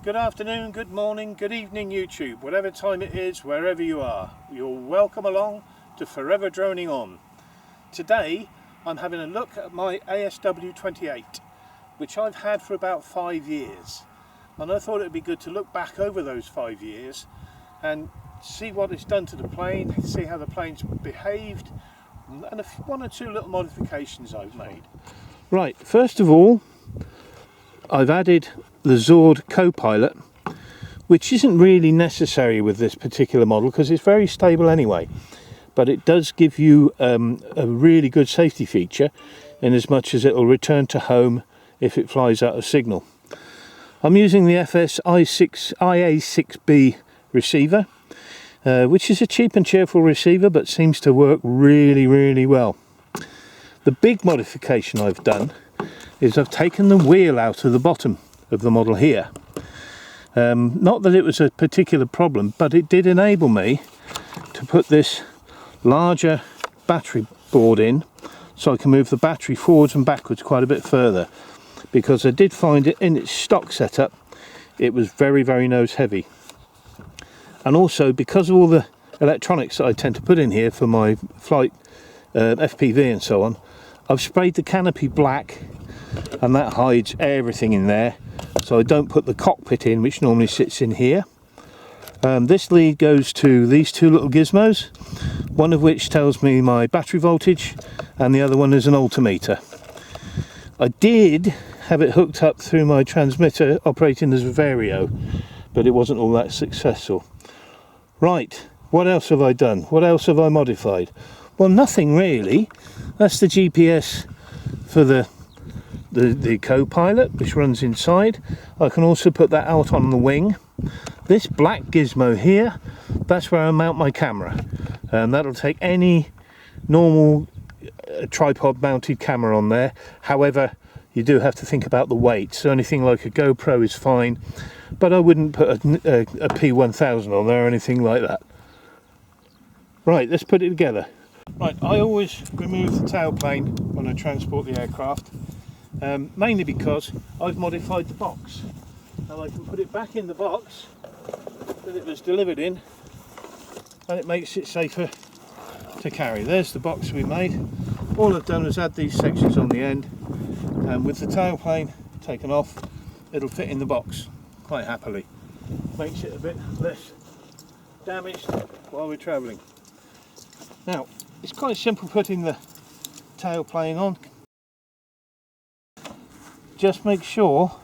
Good afternoon, good morning, good evening YouTube, whatever time it is, wherever you are. You're welcome along to Forever Droning On. Today I'm having a look at my ASW 28, which I've had for about 5 years. And I thought it would be good to look back over those 5 years and see what it's done to the plane, see how the plane's behaved, and one or two little modifications I've made. Right, first of all, I've added the Zord co-pilot, which isn't really necessary with this particular model because it's very stable anyway, but it does give you a really good safety feature in as much as it will return to home if it flies out of signal. I'm using the FS IA6B receiver, which is a cheap and cheerful receiver but seems to work really well. The big modification I've done is I've taken the wheel out of the bottom of the model here. Not that it was a particular problem, but it did enable me to put this larger battery board in so I can move the battery forwards and backwards quite a bit further, because I did find it in its stock setup it was very nose heavy. And also because of all the electronics that I tend to put in here for my flight FPV and so on, I've sprayed the canopy black, and that hides everything in there, so I don't put the cockpit in, which normally sits in here. This lead goes to these two little gizmos, one of which tells me my battery voltage and the other one is an altimeter. I did have it hooked up through my transmitter operating as a Vario, but it wasn't all that successful. Right, what else have I done? What else have I modified? Well, nothing really. That's the GPS for the co-pilot, which runs inside. I can also put that out on the wing. This black gizmo here, that's where I mount my camera, and that'll take any normal tripod mounted camera on there. However, you do have to think about the weight, so anything like a GoPro is fine, but I wouldn't put a P1000 on there or anything like that. Right, let's put it together. Right, I always remove the tailplane when I transport the aircraft, mainly because I've modified the box, and I can put it back in the box that it was delivered in, and it makes it safer to carry. There's the box we made. All I've done is add these sections on the end, and with the tailplane taken off, it'll fit in the box quite happily. Makes it a bit less damaged while we're travelling. Now, it's quite simple putting the tailplane on. Just make sure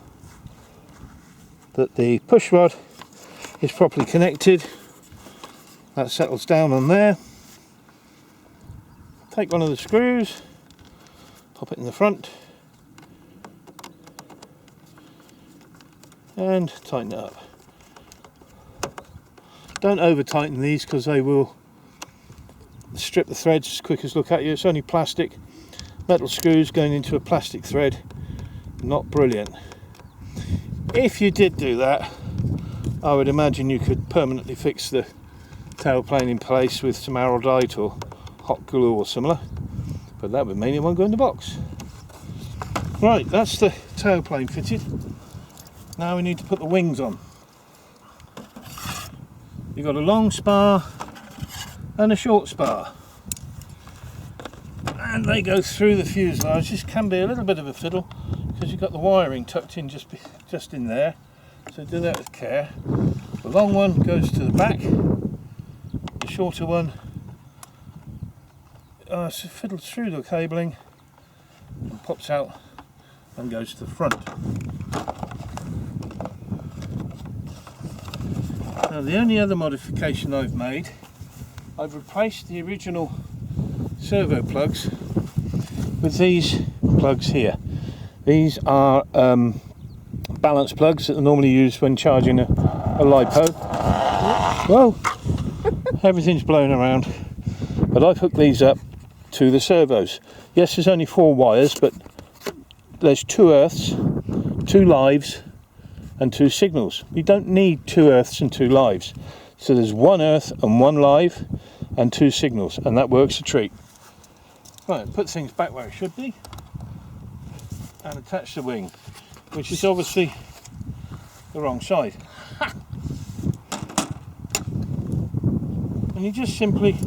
that the push rod is properly connected. That settles down on there. Take one of the screws, pop it in the front, and tighten it up. Don't over tighten these because they will strip the threads as quick as look at you. It's only plastic, metal screws going into a plastic thread. Not brilliant. If you did do that, I would imagine you could permanently fix the tailplane in place with some araldite or hot glue or similar, but that would mean it won't go in the box. Right, that's the tailplane fitted. Now we need to put the wings on. You've got a long spar and a short spar, and they go through the fuselage. This can be a little bit of a fiddle because you've got the wiring tucked in just in there, so do that with care. The long one goes to the back, the shorter one fiddles through the cabling and pops out and goes to the front. Now, the only other modification I've made, I've replaced the original servo plugs with these plugs here. These are balance plugs that are normally used when charging a LiPo. Whoa! Everything's blown around. But I've hooked these up to the servos. Yes, there's only 4 wires, but there's 2 earths, 2 lives, and 2 signals. You don't need 2 earths and 2 lives. So there's 1 earth and 1 live and 2 signals, and that works a treat. Right, put things back where it should be and attach the wing, which is obviously the wrong side. And you just simply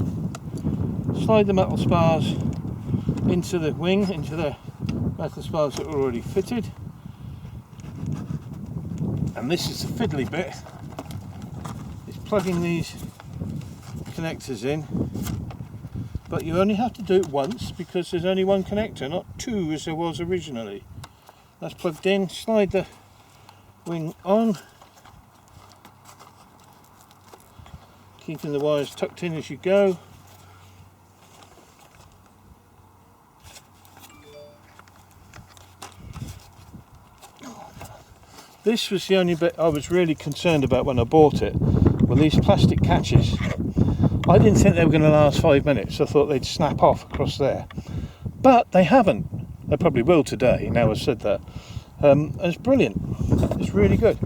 slide the metal spars into the wing, into the metal spars that are already fitted. And this is the fiddly bit, it's plugging these connectors in, but you only have to do it once because there's only one connector, not two as there was originally. That's plugged in, slide the wing on, keeping the wires tucked in as you go. This was the only bit I was really concerned about when I bought it, were these plastic catches. I didn't think they were going to last 5 minutes. I thought they'd snap off across there, but they haven't. They probably will today, now I've said that. It's brilliant, it's really good.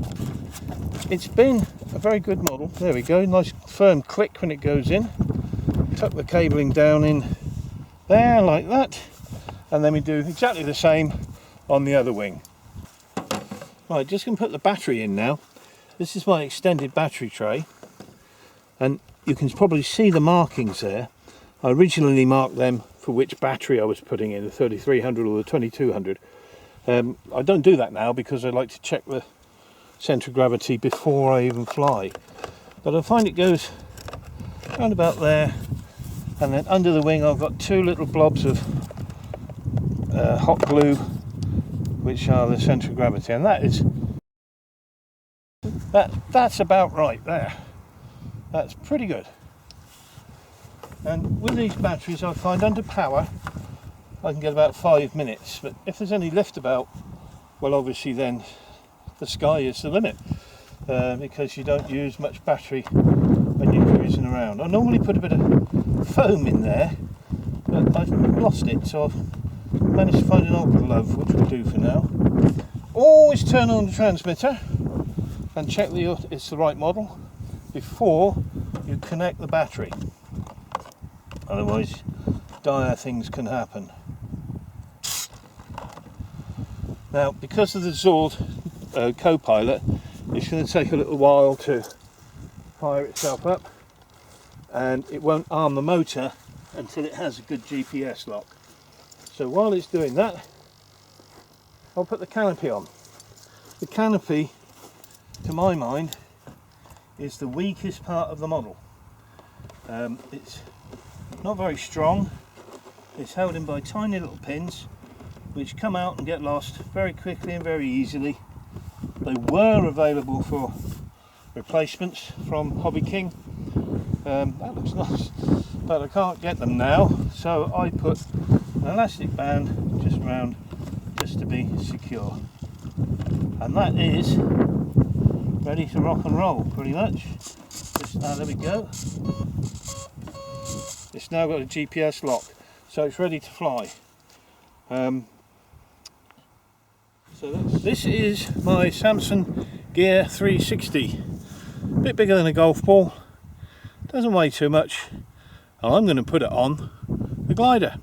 It's been a very good model. There we go, nice firm click when it goes in. Tuck the cabling down in there like that, and then we do exactly the same on the other wing. Right, just going to put the battery in now. This is my extended battery tray, and you can probably see the markings there. I originally marked them for which battery I was putting in, the 3300 or the 2200. I don't do that now because I like to check the centre of gravity before I even fly. But I find it goes around about there, and then under the wing I've got two little blobs of hot glue, which are the centre of gravity, and that's about right there. That's pretty good. And with these batteries I find under power I can get about 5 minutes, but if there's any lift about, well obviously then the sky is the limit, because you don't use much battery when you're cruising around. I normally put a bit of foam in there, but I've lost it, so I've managed to find an old glove, which will do for now. Always turn on the transmitter and check that it's the right model before you connect the battery, otherwise dire things can happen. Now, because of the Zord co-pilot, it's going to take a little while to fire itself up, and it won't arm the motor until it has a good GPS lock. So while it's doing that, I'll put the canopy on. The canopy, to my mind, is the weakest part of the model. It's not very strong. It's held in by tiny little pins which come out and get lost very quickly and very easily. They were available for replacements from Hobby King. That looks nice, but I can't get them now, so I put an elastic band just around, just to be secure. And that is ready to rock and roll pretty much. There we go. It's now got a GPS lock, so it's ready to fly. This is my Samsung Gear 360. A bit bigger than a golf ball, doesn't weigh too much. I'm going to put it on the glider.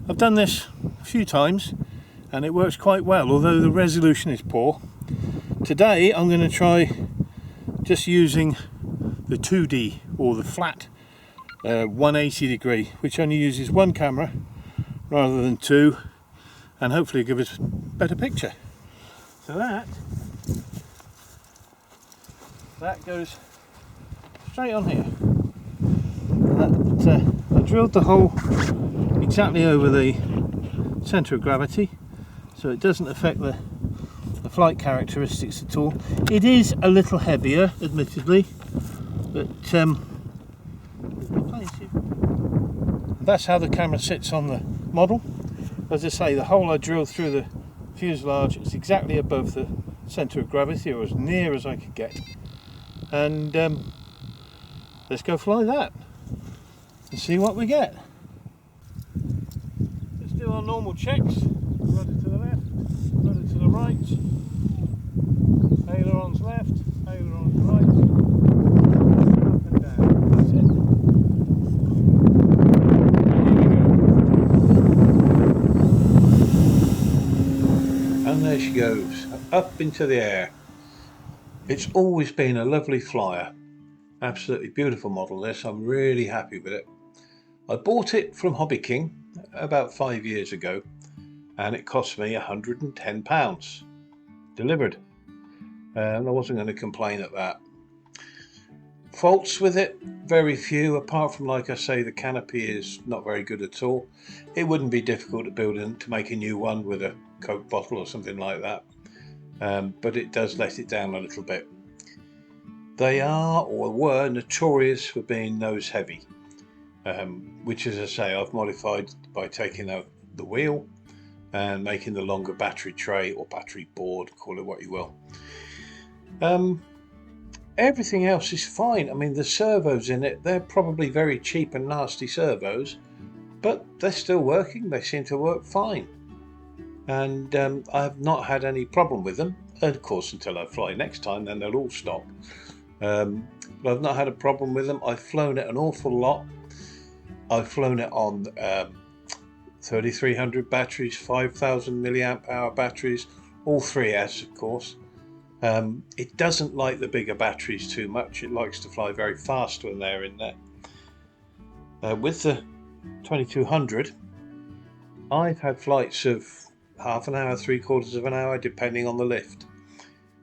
I've done this a few times and it works quite well, although the resolution is poor. Today I'm going to try just using the 2D or the flat 180 degree, which only uses one camera rather than two, and hopefully give us a better picture. So that goes straight on here. I drilled the hole exactly over the centre of gravity, so it doesn't affect the flight characteristics at all. It is a little heavier, admittedly, but that's how the camera sits on the model. As I say, the hole I drilled through the fuselage is exactly above the centre of gravity, or as near as I could get. And let's go fly that and see what we get. Let's do our normal checks. Rudder to the left, rudder to the right, ailerons left, ailerons right, up and down. That's it. And there she goes, up into the air. It's always been a lovely flyer. Absolutely beautiful model this. I'm really happy with it. I bought it from Hobby King about 5 years ago and it cost me £110 delivered. And I wasn't going to complain at that. Faults with it, very few, apart from, like I say, the canopy is not very good at all. It wouldn't be difficult to make a new one with a Coke bottle or something like that, but it does let it down a little bit. They are, or were, notorious for being nose heavy, which, as I say, I've modified by taking out the wheel and making the longer battery tray or battery board, call it what you will. Everything else is fine. I mean, the servos in it, they're probably very cheap and nasty servos, but they're still working. They seem to work fine. And I have not had any problem with them. Of course, until I fly next time, then they'll all stop. But I've not had a problem with them. I've flown it an awful lot. I've flown it on 3300 batteries, 5000 milliamp hour batteries, all 3S, of course. It doesn't like the bigger batteries too much. It likes to fly very fast when they're in there. With the 2200, I've had flights of half an hour, 3/4 of an hour, depending on the lift.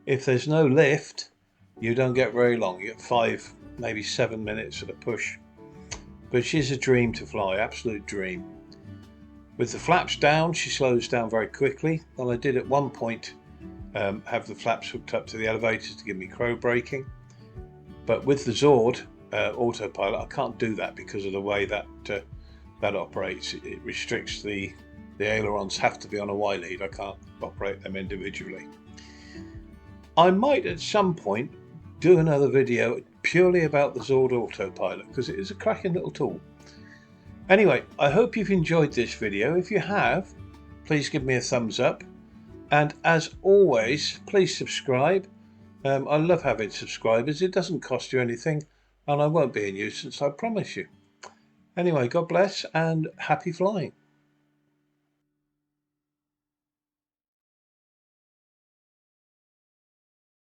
If there's no lift, you don't get very long. You get 5, maybe 7 minutes at a push. But she's a dream to fly, absolute dream. With the flaps down, she slows down very quickly. And I did at one point have the flaps hooked up to the elevators to give me crow braking, but with the Zord autopilot I can't do that because of the way that that operates. It restricts the ailerons have to be on a Y lead. I can't operate them individually. I might at some point do another video purely about the Zord autopilot because it is a cracking little tool. Anyway, I hope you've enjoyed this video. If you have, please give me a thumbs up. And as always, please subscribe. I love having subscribers. It doesn't cost you anything and I won't be a nuisance, I promise you. Anyway, God bless and happy flying.